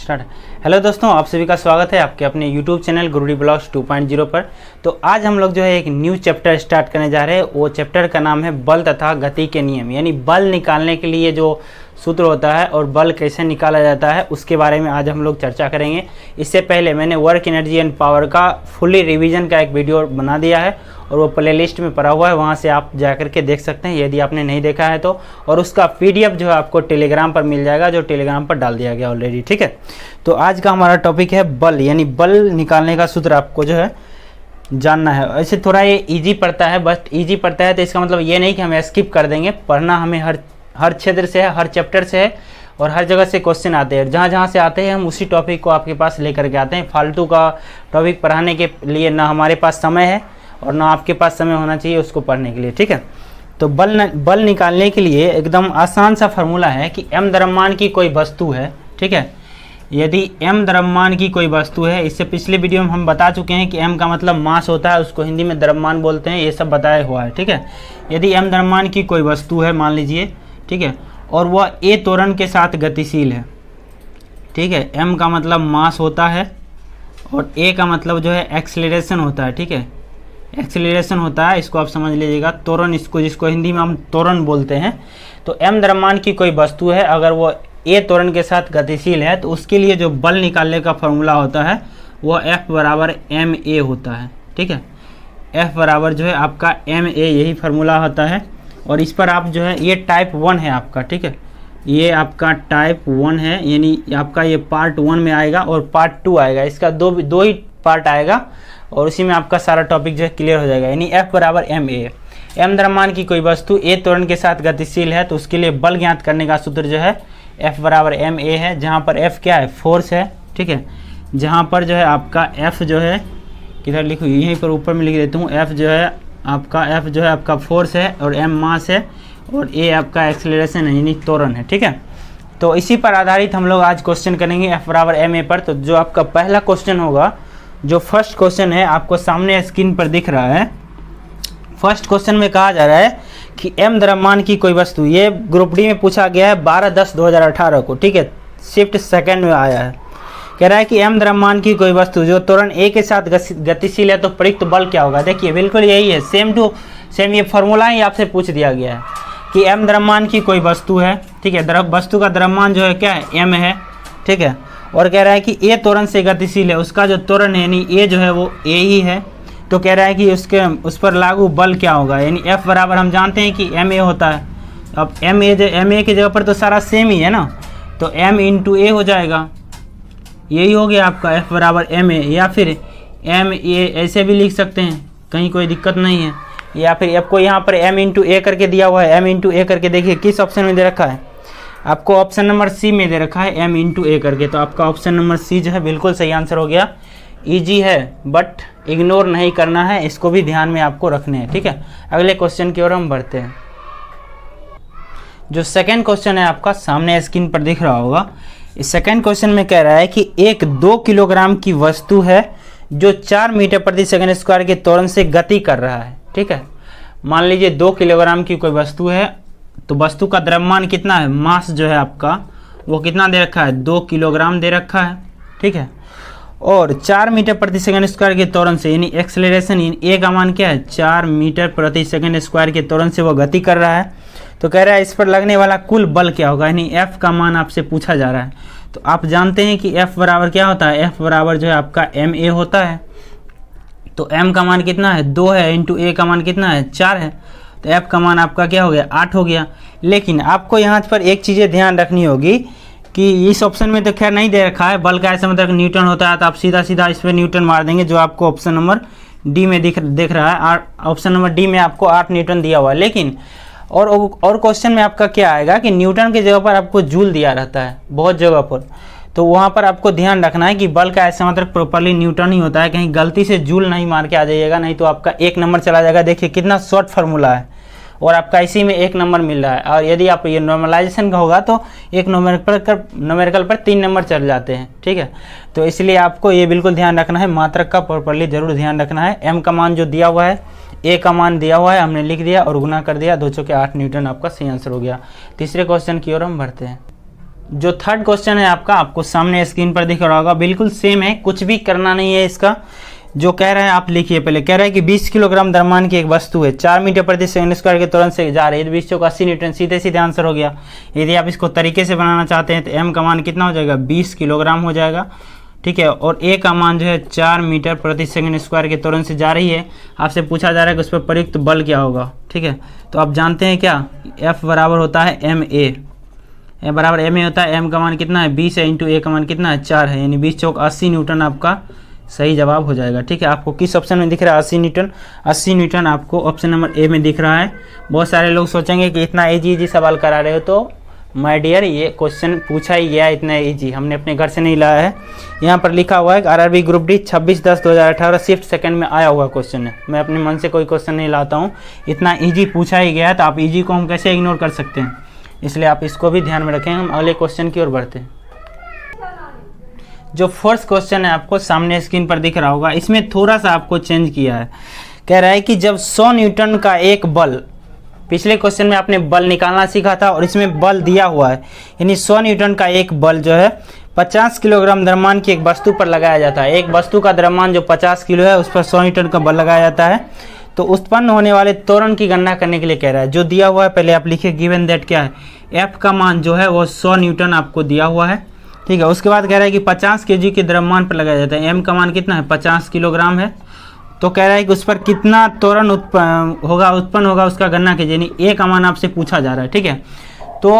Start. Hello दोस्तों, आप सभी का स्वागत है आपके अपने यूट्यूब चैनल गुरुडी ब्लॉग्स 2.0 पर। तो आज हम लोग जो है एक न्यू चैप्टर स्टार्ट करने जा रहे हैं। वो चैप्टर का नाम है बल तथा गति के नियम, यानी बल निकालने के लिए जो सूत्र होता है और बल कैसे निकाला जाता है उसके बारे में आज हम लोग चर्चा करेंगे। इससे पहले मैंने वर्क एनर्जी एंड पावर का फुली रिवीजन का एक वीडियो बना दिया है और वो प्लेलिस्ट में पड़ा हुआ है, वहाँ से आप जा करके देख सकते हैं यदि आपने नहीं देखा है तो। और उसका पीडीएफ जो है आपको टेलीग्राम पर मिल जाएगा, जो टेलीग्राम पर डाल दिया गया ऑलरेडी। ठीक है, तो आज का हमारा टॉपिक है बल, यानी बल निकालने का सूत्र आपको जो है जानना है। ऐसे थोड़ा ये इजी पड़ता है, बट इजी पड़ता है तो इसका मतलब ये नहीं कि हम स्किप कर देंगे। पढ़ना हमें हर क्षेत्र से है, हर चैप्टर से है और हर जगह से क्वेश्चन आते हैं। जहाँ जहाँ से आते हैं हम उसी टॉपिक को आपके पास लेकर के आते हैं। फालतू का टॉपिक पढ़ाने के लिए ना हमारे पास समय है और ना आपके पास समय होना चाहिए उसको पढ़ने के लिए। ठीक है, तो बल निकालने के लिए एकदम आसान सा फार्मूला है कि m द्रव्यमान की कोई वस्तु है। ठीक है, यदि m द्रव्यमान की कोई वस्तु है, इससे पिछले वीडियो में हम बता चुके हैं कि m का मतलब मास होता है, उसको हिंदी में द्रव्यमान बोलते हैं, ये सब बताया हुआ है। ठीक है, यदि m द्रव्यमान की कोई वस्तु है मान लीजिए, ठीक है, और वह a त्वरण के साथ गतिशील है। ठीक है, m का मतलब मास होता है और a का मतलब जो है एक्सेलरेशन होता है। ठीक है, एक्सेलरेशन होता है, इसको आप समझ लीजिएगा। त्वरण, इसको जिसको हिंदी में हम त्वरण बोलते हैं। तो m द्रव्यमान की कोई वस्तु है, अगर वो a त्वरण के साथ गतिशील है तो उसके लिए जो बल निकालने का फॉर्मूला होता है वो F बराबर ma होता है। ठीक है, F बराबर जो है आपका ma, यही फार्मूला होता है। और इस पर आप जो है, ये टाइप 1 है आपका। ठीक है, ये आपका टाइप 1 है, यानी आपका ये पार्ट 1 में आएगा और पार्ट 2 आएगा। इसका दो ही पार्ट आएगा और उसी में आपका सारा टॉपिक जो है क्लियर हो जाएगा। यानी F बराबर ma, m द्रव्यमान की कोई वस्तु a त्वरण के साथ गतिशील है तो उसके लिए बल ज्ञात करने का सूत्र जो है F बराबर ma है, जहाँ पर F क्या है, फोर्स है। ठीक है, जहाँ पर जो है आपका F जो है, किधर लिखूँ, यहीं पर ऊपर में लिख देता हूँ। F जो है आपका फोर्स है और m मास है और a आपका एक्सेलरेशन है, यानी त्वरण है। ठीक है, तो इसी पर आधारित हम लोग आज क्वेश्चन करेंगे F बराबर ma पर। तो जो आपका पहला क्वेश्चन होगा, जो फर्स्ट क्वेश्चन है आपको सामने स्क्रीन पर दिख रहा है। फर्स्ट क्वेश्चन में कहा जा रहा है कि m द्रव्यमान की कोई वस्तु, ये ग्रुप डी में पूछा गया है 12/10/2018 को। ठीक है, शिफ्ट सेकंड में आया है। कह रहा है कि m द्रव्यमान की कोई वस्तु जो त्वरण a के साथ गतिशील है तो प्रयुक्त बल क्या होगा। देखिए बिल्कुल यही है, सेम टू सेम ये फॉर्मूला ही आपसे पूछ दिया गया है कि m द्रव्यमान की कोई वस्तु है। ठीक है, वस्तु का द्रव्यमान जो है क्या है, m है। ठीक है, और कह रहा है कि a त्वरण से गतिशील है, उसका जो त्वरण है यानी a जो है वो a ही है। तो कह रहा है कि उस पर लागू बल क्या होगा, यानी F बराबर हम जानते हैं कि ma होता है। अब ma की जगह पर तो सारा सेम ही है ना, तो m इंटू a हो जाएगा। यही हो गया आपका F बराबर ma, या फिर ma ऐसे भी लिख सकते हैं, कहीं कोई दिक्कत नहीं है। या फिर आपको यहाँ पर m इंटू a करके दिया हुआ है, m इंटू a करके देखिए किस ऑप्शन में दे रखा है, आपको ऑप्शन नंबर सी में दे रखा है m इंटू a करके। तो आपका ऑप्शन नंबर सी जो है बिल्कुल सही आंसर हो गया। इजी है बट इग्नोर नहीं करना है, इसको भी ध्यान में आपको रखने हैं। ठीक है, अगले क्वेश्चन की ओर हम बढ़ते हैं। जो सेकंड क्वेश्चन है आपका सामने स्क्रीन पर दिख रहा होगा। इस सेकंड क्वेश्चन में कह रहा है कि एक 2 किलोग्राम की वस्तु है जो 4 मीटर प्रति सेकंड स्क्वायर के त्वरण से गति कर रहा है। ठीक है, मान लीजिए 2 किलोग्राम की कोई वस्तु है, तो वस्तु का द्रव्यमान कितना है, मास जो है आपका वो कितना दे रखा है, 2 किलोग्राम दे रखा है। ठीक है, और 4 मीटर प्रति सेकंड स्क्वायर के त्वरण से, यानी एक्सेलरेशन, ए का मान क्या है, 4 मीटर प्रति सेकंड स्क्वायर के त्वरण से वो गति कर रहा है। तो कह रहा है इस पर लगने वाला कुल बल क्या होगा, यानी F का मान आपसे पूछा जा रहा है। तो आप जानते हैं कि F बराबर क्या होता है, F बराबर जो है आपका ma होता है। तो m का मान कितना है, 2 है, इंटू a का मान कितना है, 4 है। तो F का मान आपका क्या हो गया, 8 हो गया। लेकिन आपको यहाँ पर एक चीज़ें ध्यान रखनी होगी कि इस ऑप्शन में तो खैर नहीं दे रखा है, बल का ऐसा मतलब न्यूटन होता है, तो आप सीधा सीधा इस पर न्यूटन मार देंगे, जो आपको ऑप्शन नंबर डी में दिख रहा है। ऑप्शन नंबर डी में आपको 8 न्यूटन दिया हुआ है। लेकिन और क्वेश्चन में आपका क्या आएगा कि न्यूटन की जगह पर आपको जूल दिया रहता है बहुत जगह पर। तो वहाँ पर आपको ध्यान रखना है कि बल का ऐसा मतलब प्रॉपरली न्यूटन ही होता है, कहीं गलती से जूल नहीं मार के आ जाइएगा, नहीं तो आपका 1 नंबर चला जाएगा। देखिए कितना शॉर्ट फार्मूला है और आपका इसी में 1 नंबर मिल रहा है। और यदि आप ये नॉर्मलाइजेशन का होगा तो एक न्यूमेरिकल पर 3 नंबर चल जाते हैं। ठीक है, तो इसलिए आपको ये बिल्कुल ध्यान रखना है, मात्रक का प्रॉपरली जरूर ध्यान रखना है। m का मान जो दिया हुआ है, a का मान दिया हुआ है, हमने लिख दिया और गुना कर दिया, 2 चौके 8 न्यूटन आपका सही आंसर हो गया। तीसरे क्वेश्चन की ओर हम बढ़ते हैं। जो थर्ड क्वेश्चन है आपका, आपको सामने स्क्रीन पर दिख रहा होगा, बिल्कुल सेम है, कुछ भी करना नहीं है इसका। जो कह रहा है आप लिखिए पहले। कह रहा है कि 20 किलोग्राम द्रव्यमान की एक वस्तु है, 4 मीटर प्रति सेकंड स्क्वायर के त्वरण से जा रही है, 20 चौक 80 न्यूटन। सीधे सीधे आंसर हो गया। यदि आप इसको तरीके से बनाना चाहते हैं तो m का मान कितना हो जाएगा, 20 किलोग्राम हो जाएगा, ठीक है। और a का मान जो है 4 मीटर प्रति सेकंड स्क्वायर के त्वरण से जा रही है। आपसे पूछा जा रहा है कि उस पर प्रयुक्त बल क्या होगा, ठीक है। तो आप जानते हैं क्या, F बराबर होता है ma, ए बराबर एम ए होता है। m का मान कितना है, 20 है, इंटू a का मान कितना है, 4 है, यानी 20 चौक 80 न्यूटन आपका सही जवाब हो जाएगा, ठीक है। आपको किस ऑप्शन में दिख रहा है, 80 न्यूटन। 80 न्यूटन आपको ऑप्शन नंबर ए में दिख रहा है। बहुत सारे लोग सोचेंगे कि इतना इजी सिवाल करा रहे हो, तो माय डियर ये क्वेश्चन पूछा ही गया इतना इजी, हमने अपने घर से नहीं लाया है। यहाँ पर लिखा हुआ है RRB group D 26/10/2018 shift second में आया हुआ क्वेश्चन है। मैं अपने मन से कोई क्वेश्चन नहीं लाता हूँ, इतना ईजी पूछा ही गया है, तो आप ईजी को हम कैसे इग्नोर कर सकते हैं, इसलिए आप इसको भी ध्यान में रखें। हम अगले क्वेश्चन की ओर बढ़ते हैं। जो फर्स्ट क्वेश्चन है आपको सामने स्क्रीन पर दिख रहा होगा, इसमें थोड़ा सा आपको चेंज किया है। कह रहा है कि जब 100 न्यूटन का एक बल, पिछले क्वेश्चन में आपने बल निकालना सीखा था और इसमें बल दिया हुआ है, यानी 100 न्यूटन का एक बल जो है 50 किलोग्राम द्रव्यमान की एक वस्तु पर लगाया जाता है। एक वस्तु का द्रव्यमान जो 50 किलो है उस पर 100 न्यूटन का बल लगाया जाता है। तो उत्पन्न होने वाले त्वरण की गणना करने के लिए कह रहा है। जो दिया हुआ है पहले आप लिखिए, गिवन दैट क्या है, एफ का मान जो है वो 100 न्यूटन आपको दिया हुआ है, ठीक है। उसके बाद कह रहा है कि 50 kg के द्रव्यमान पर लगाया जाता है। एम का मान कितना है, 50 किलोग्राम है। तो कह रहा है कि उस पर कितना त्वरण उत्पन्न होगा उसका गणना कीजिए, यानी ए का मान आपसे पूछा जा रहा है, ठीक है। तो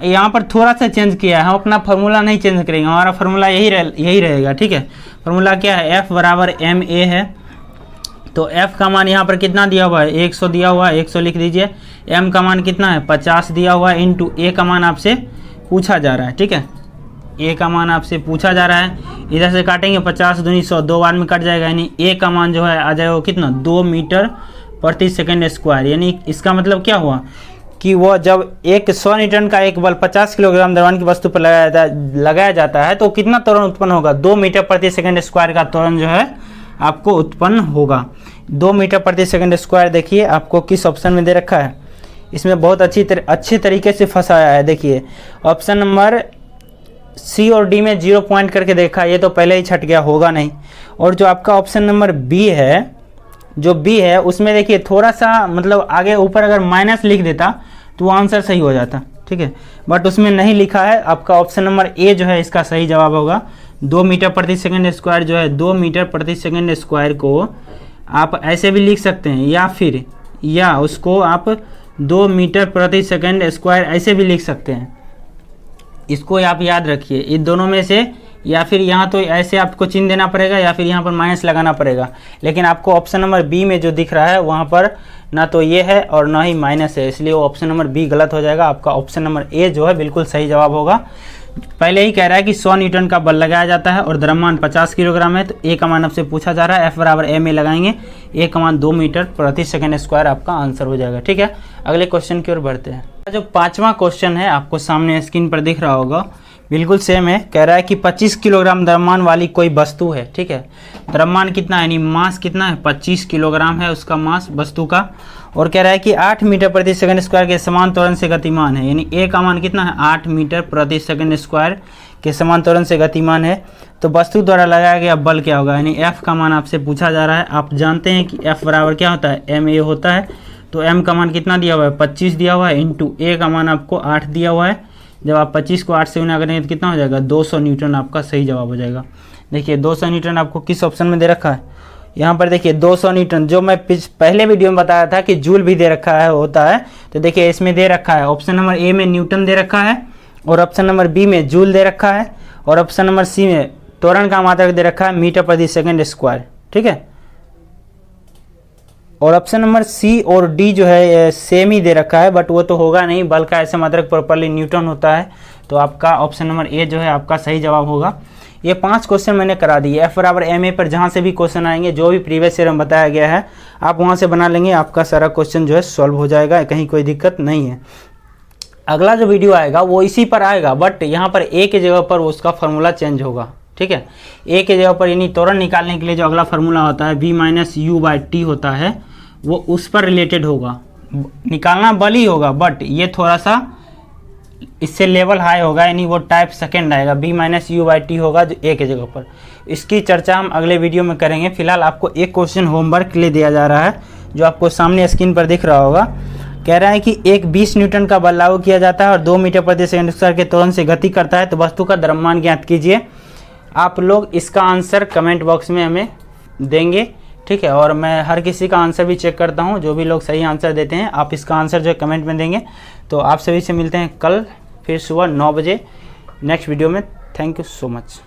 यहाँ पर थोड़ा सा चेंज किया है, हम अपना फार्मूला नहीं चेंज करेंगे, हमारा फार्मूला यही रहेगा, ठीक है। फार्मूला क्या है, एफ बराबर एम ए है। तो f का मान यहाँ पर कितना दिया हुआ है, 100 दिया हुआ है, 100 लिख दीजिए। m का मान कितना है, 50 दिया हुआ है, इंटू a का मान आपसे पूछा जा रहा है, ठीक है। a का मान आपसे पूछा जा रहा है, इधर से काटेंगे 50 दूनी 100, 2 बार में कट जाएगा, यानी a का मान जो है आ जाएगा कितना, 2 मीटर प्रति सेकंड स्क्वायर। यानी इसका मतलब क्या हुआ कि वो जब एक 100 न्यूटन का एक बल 50 किलोग्राम द्रव्यमान की वस्तु पर लगाया जाता है तो कितना त्वरण उत्पन्न होगा, 2 मीटर प्रति सेकंड स्क्वायर का त्वरण जो है आपको उत्पन्न होगा। 2 मीटर प्रति सेकंड स्क्वायर देखिए आपको किस ऑप्शन में दे रखा है, इसमें बहुत अच्छी तरीके से फंसाया है। देखिए ऑप्शन नंबर सी और डी में 0 पॉइंट करके देखा, ये तो पहले ही छट गया, होगा नहीं। और जो आपका ऑप्शन नंबर बी है, जो बी है उसमें देखिए थोड़ा सा मतलब आगे ऊपर अगर माइनस लिख देता तो वो आंसर सही हो जाता, ठीक है। बट उसमें नहीं लिखा है। आपका ऑप्शन नंबर ए जो है इसका सही जवाब होगा। 2 मीटर प्रति सेकंड स्क्वायर जो है, 2 मीटर प्रति सेकंड स्क्वायर को आप ऐसे भी लिख सकते हैं, या उसको आप 2 मीटर प्रति सेकंड स्क्वायर ऐसे भी लिख सकते हैं। इसको आप याद रखिए, इन दोनों में से, या फिर यहाँ तो ऐसे आपको चिन्ह देना पड़ेगा या फिर यहाँ पर माइनस लगाना पड़ेगा। लेकिन आपको ऑप्शन नंबर बी में जो दिख रहा है वहाँ पर ना तो ये है और ना ही माइनस है, इसलिए वो ऑप्शन नंबर बी गलत हो जाएगा। आपका ऑप्शन नंबर ए जो है बिल्कुल सही जवाब होगा। पहले ही कह रहा है कि 100 न्यूटन का बल लगाया जाता है और द्रव्यमान 50 किलोग्राम है, तो ए का मान आपसे पूछा जा रहा है। एफ बराबर एम ए लगाएंगे, ए का मान 2 मीटर प्रति सेकंड स्क्वायर आपका आंसर हो जाएगा, ठीक है। अगले क्वेश्चन की ओर बढ़ते हैं। जो 5वां क्वेश्चन है आपको सामने स्क्रीन पर दिख रहा होगा, बिल्कुल सेम है। कह रहा है कि 25 किलोग्राम द्रव्यमान वाली कोई वस्तु है, ठीक है। द्रव्यमान कितना है, यानी मास कितना है, 25 किलोग्राम है उसका मास वस्तु का। और कह रहा है कि 8 मीटर प्रति सेकंड स्क्वायर के समान त्वरण से गतिमान है, यानी ए का मान कितना है, 8 मीटर प्रति सेकंड स्क्वायर के समान त्वरण से गतिमान है। तो वस्तु द्वारा लगाया गया बल क्या होगा, यानी एफ का मान आपसे पूछा जा रहा है। आप जानते हैं कि एफ बराबर क्या होता है, एम ए होता है। तो एम का मान कितना दिया हुआ है, 25 दिया हुआ है, इंटू ए का मान आपको 8 दिया हुआ है। जब आप 25 को 8 से गुना करेंगे तो कितना हो जाएगा, 200 न्यूटन आपका सही जवाब हो जाएगा। देखिए 200 न्यूटन आपको किस ऑप्शन में दे रखा है, यहाँ पर देखिए 200 न्यूटन, जो मैं पहले वीडियो में बताया था कि जूल भी दे रखा है होता है, तो देखिए इसमें दे रखा है। ऑप्शन नंबर ए में न्यूटन दे रखा है, और ऑप्शन नंबर बी में जूल दे रखा है, और ऑप्शन नंबर सी में त्वरण का मात्रक दे रखा है मीटर प्रति सेकंड स्क्वायर, ठीक है। और ऑप्शन नंबर सी और डी जो है सेम ही दे रखा है, बट वो तो होगा नहीं, बल का ऐसे मात्रक प्रॉपर्ली न्यूटन होता है। तो आपका ऑप्शन नंबर ए जो है आपका सही जवाब होगा। ये 5 क्वेश्चन मैंने करा दिए। एफ बराबर एम ए पर जहाँ से भी क्वेश्चन आएंगे, जो भी प्रीवियस ईयर में बताया गया है, आप वहाँ से बना लेंगे, आपका सारा क्वेश्चन जो है सॉल्व हो जाएगा, कहीं कोई दिक्कत नहीं है। अगला जो वीडियो आएगा वो इसी पर आएगा, बट यहाँ पर ए के जगह पर उसका फार्मूला चेंज होगा, ठीक है। ए के जगह पर यानी त्वरण निकालने के लिए जो अगला फार्मूला होता है v minus you by T होता है, वो उस पर रिलेटेड होगा। निकालना बल ही होगा, बट ये थोड़ा सा इससे लेवल हाई होगा, यानी वो टाइप सेकंड आएगा, b minus you by T होगा जो a के जगह पर। इसकी चर्चा हम अगले वीडियो में करेंगे। फिलहाल आपको एक क्वेश्चन होमवर्क के लिए दिया जा रहा है, जो आपको सामने स्क्रीन पर दिख रहा होगा। कह रहा है कि एक 20 न्यूटन का बल लागू किया जाता है और 2 मीटर प्रति सेकंड स्क्वायर के त्वरण से गति करता है, तो वस्तु का द्रव्यमान ज्ञात कीजिए। आप लोग इसका आंसर कमेंट बॉक्स में हमें देंगे, ठीक है। और मैं हर किसी का आंसर भी चेक करता हूँ, जो भी लोग सही आंसर देते हैं आप इसका आंसर जो है कमेंट में देंगे। तो आप सभी से मिलते हैं कल फिर सुबह 9 बजे नेक्स्ट वीडियो में। Thank you so much.